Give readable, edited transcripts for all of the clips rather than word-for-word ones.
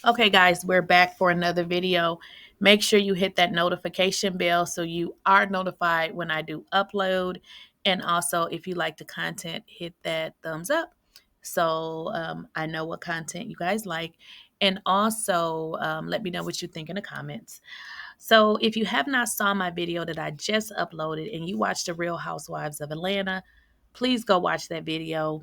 Okay, guys, we're back for another video. Make sure you hit that notification bell so you are notified when I do upload. And also, if you like the content, hit that thumbs up so I know what content you guys like. And also, let me know what you think in the comments. So if you have not saw my video that I just uploaded and you watched The Real Housewives of Atlanta, please go watch that video.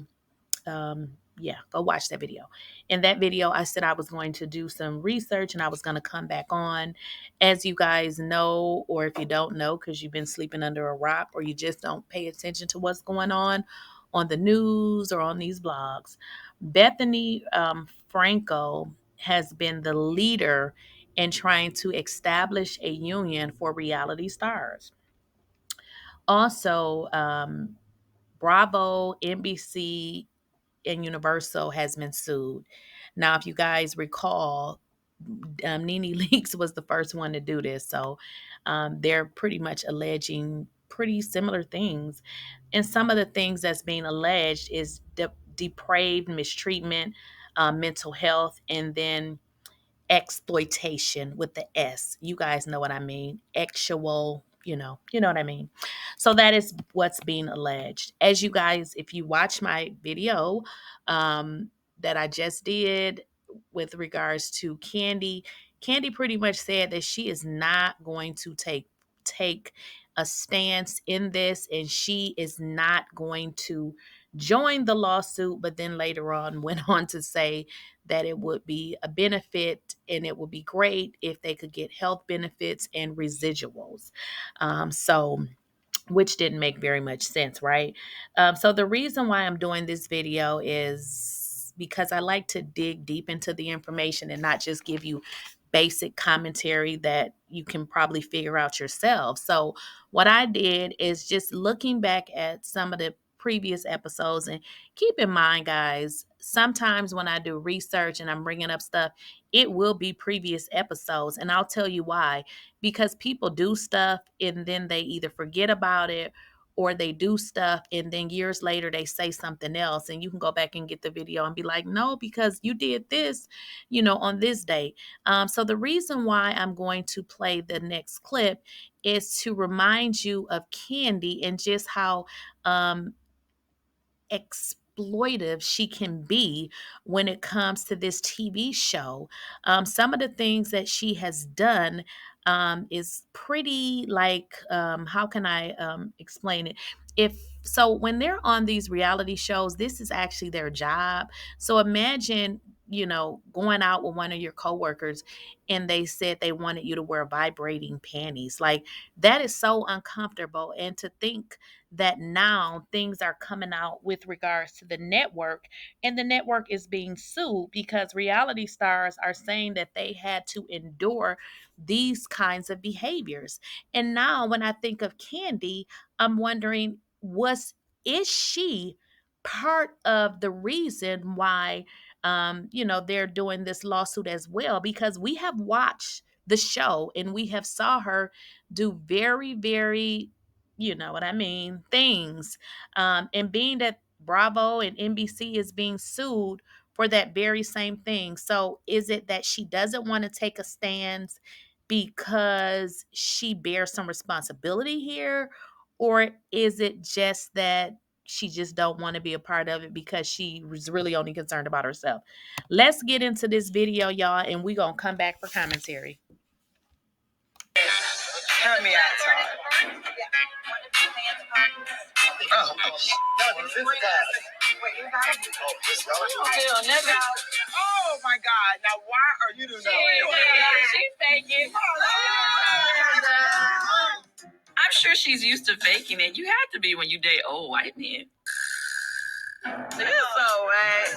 Yeah, go watch that video. In that video, I said I was going to do some research and I was going to come back on. As you guys know, or if you don't know, because you've been sleeping under a rock or you just don't pay attention to what's going on the news or on these blogs, Bethenny Frankel has been the leader in trying to establish a union for reality stars. Also, Bravo, NBC, and Universal has been sued. Now, if you guys recall, Nene Leakes was the first one to do this. So they're pretty much alleging pretty similar things. And some of the things that's being alleged is depraved mistreatment, mental health, and then exploitation with the S. You guys know what I mean. Actual, you know what I mean. So that is what's being alleged. As you guys, if you watch my video that I just did with regards to Candy pretty much said that she is not going to take a stance in this, and she is not going to join the lawsuit, but then later on went on to say that it would be a benefit and it would be great if they could get health benefits and residuals. So which didn't make very much sense, right? So the reason why I'm doing this video is because I like to dig deep into the information and not just give you basic commentary that you can probably figure out yourself. So what I did is just looking back at some of the previous episodes, and keep in mind, guys, sometimes when I do research and I'm bringing up stuff, it will be previous episodes, and I'll tell you why. Because people do stuff and then they either forget about it, or they do stuff and then years later they say something else, and you can go back and get the video and be like, no, because you did this, on this date. So the reason why I'm going to play the next clip is to remind you of Candy and just how exploitive she can be when it comes to this TV show. Some of the things that she has done is pretty like, how can I explain it? When they're on these reality shows, this is actually their job. So imagine, going out with one of your coworkers and they said they wanted you to wear vibrating panties. Like, that is so uncomfortable. And to think that now things are coming out with regards to the network, and the network is being sued because reality stars are saying that they had to endure these kinds of behaviors. And now when I think of Candy, I'm wondering, is she part of the reason why they're doing this lawsuit as well? Because we have watched the show and we have saw her do very, very, you know what I mean, things. And being that Bravo and NBC is being sued for that very same thing. So is it that she doesn't want to take a stance because she bears some responsibility here? Or is it just that she just don't want to be a part of it because she was really only concerned about herself? Let's get into this video, y'all, and we're going to come back for commentary. Turn me out, Todd. Oh, oh my God. Now, why are you doing that? She's faking. I'm sure she's used to faking it. You have to be when you date old white men. You're so right.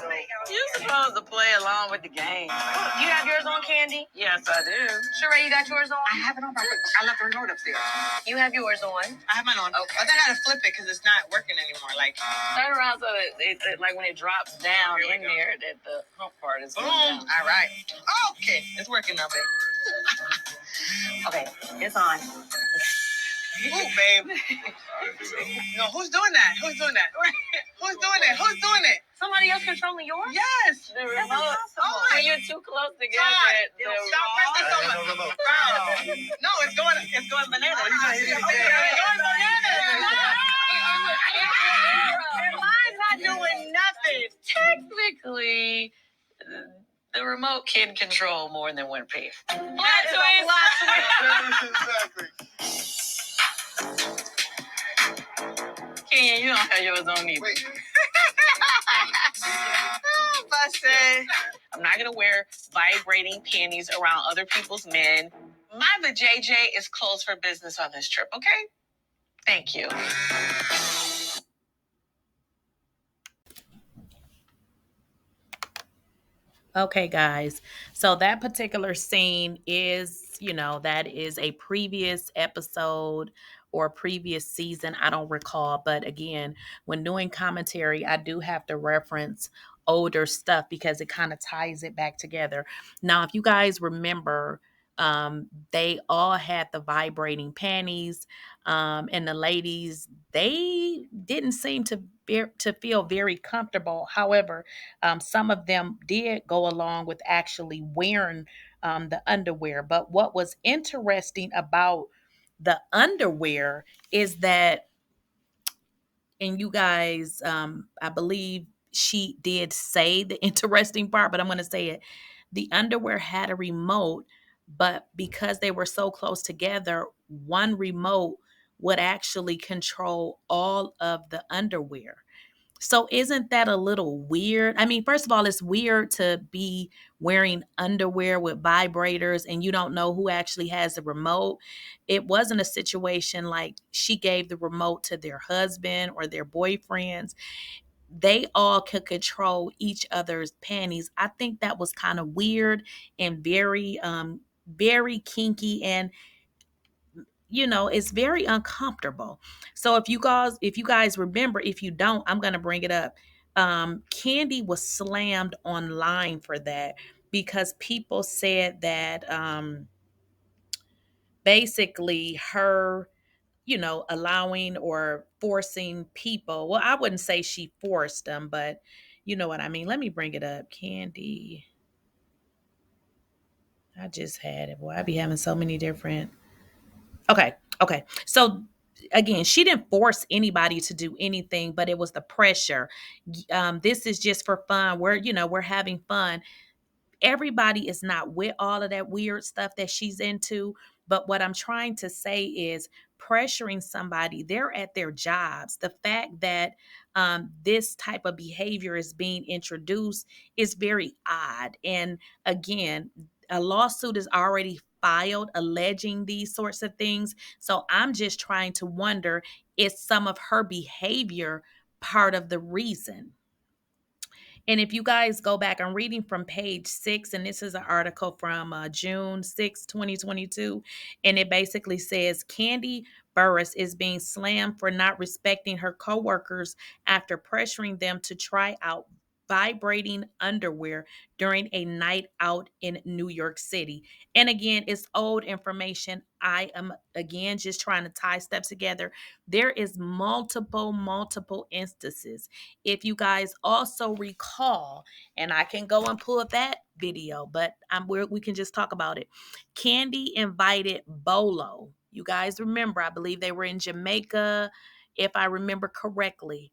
You're supposed to play along with the game. You have yours on, Candy? Yes, I do. Sheree, you got yours on? I have it on, but I left the remote upstairs. You have yours on? I have mine on. Okay. But then I gotta flip it because it's not working anymore. Like, Turn around so that it like when it drops down in there, that the hump part is boom. down. All right. Okay. It's working now, babe. Okay, it's on. Ooh, babe. No, who's doing that? Who's doing that? Who's doing it? Who's doing it? Somebody else controlling yours? Yes. The That's remote. impossible. Oh my when you're too close together. Stop pressing so much. No, it's going bananas. It's going bananas. Mine's not doing nothing. Technically, the remote can control more than one pair. That is a plot twist. Exactly. Ken, you don't have yours on either. Wait. Busted. I'm not gonna wear vibrating panties around other people's men. My vajayjay is closed for business on this trip, okay? Thank you. Okay, guys. So that particular scene is, that is a previous episode or previous season. I don't recall. But again, when doing commentary, I do have to reference older stuff because it kind of ties it back together. Now, if you guys remember, they all had the vibrating panties, and the ladies, they didn't seem to feel very comfortable. However, some of them did go along with actually wearing the underwear. But what was interesting about the underwear is that, and you guys, I believe she did say the interesting part, but I'm going to say it. The underwear had a remote, but because they were so close together, one remote would actually control all of the underwear. So isn't that a little weird? I mean, first of all, it's weird to be wearing underwear with vibrators and you don't know who actually has the remote. It wasn't a situation like she gave the remote to their husband or their boyfriends. They all could control each other's panties. I think that was kind of weird and very kinky, and it's very uncomfortable. So if you guys remember, if you don't, I'm going to bring it up. Kandi was slammed online for that because people said that basically her, allowing or forcing people. Well, I wouldn't say she forced them, but you know what I mean. Let me bring it up. Kandi. I just had it. Boy, I be having so many different. Okay. Okay. So again, she didn't force anybody to do anything, but it was the pressure. This is just for fun. We're having fun. Everybody is not with all of that weird stuff that she's into. But what I'm trying to say is pressuring somebody, they're at their jobs. The fact that this type of behavior is being introduced is very odd. And again, a lawsuit is already filed alleging these sorts of things. So I'm just trying to wonder, is some of her behavior part of the reason? And if you guys go back, I'm reading from page 6, and this is an article from June 6, 2022. And it basically says Kandiburruss is being slammed for not respecting her coworkers after pressuring them to try out vibrating underwear during a night out in New York City. And again, it's old information. I am again just trying to tie steps together. There is multiple instances. If you guys also recall, and I can go and pull up that video, but we can just talk about it. Kandi invited Bolo. You guys remember, I believe they were in Jamaica, if I remember correctly.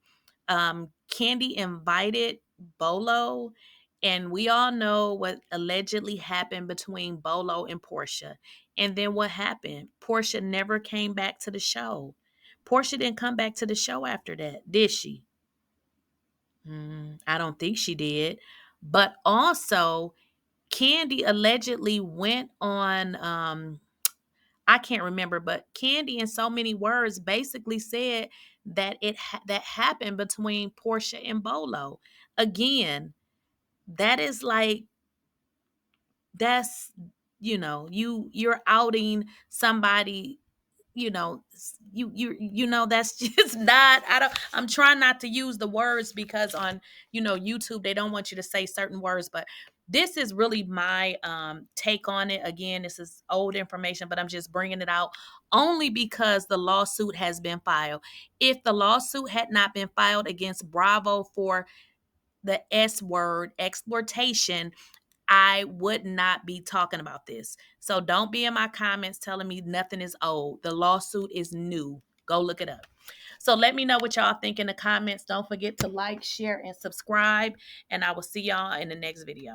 Kandi invited Bolo, and we all know what allegedly happened between Bolo and Portia. And then what happened? Portia never came back to the show. Portia didn't come back to the show after that, did she? I don't think she did. But also, Kandi allegedly went on, I can't remember, but Kandi, in so many words, basically said that that happened between Portia and Bolo. Again, that is like, that's, you're outing somebody, that's just not, I'm trying not to use the words because on YouTube they don't want you to say certain words, but this is really my take on it. Again, this is old information, but I'm just bringing it out only because the lawsuit has been filed. If the lawsuit had not been filed against Bravo for the S word, exploitation, I would not be talking about this. So don't be in my comments telling me nothing is old. The lawsuit is new. Go look it up. So let me know what y'all think in the comments. Don't forget to like, share, and subscribe. And I will see y'all in the next video.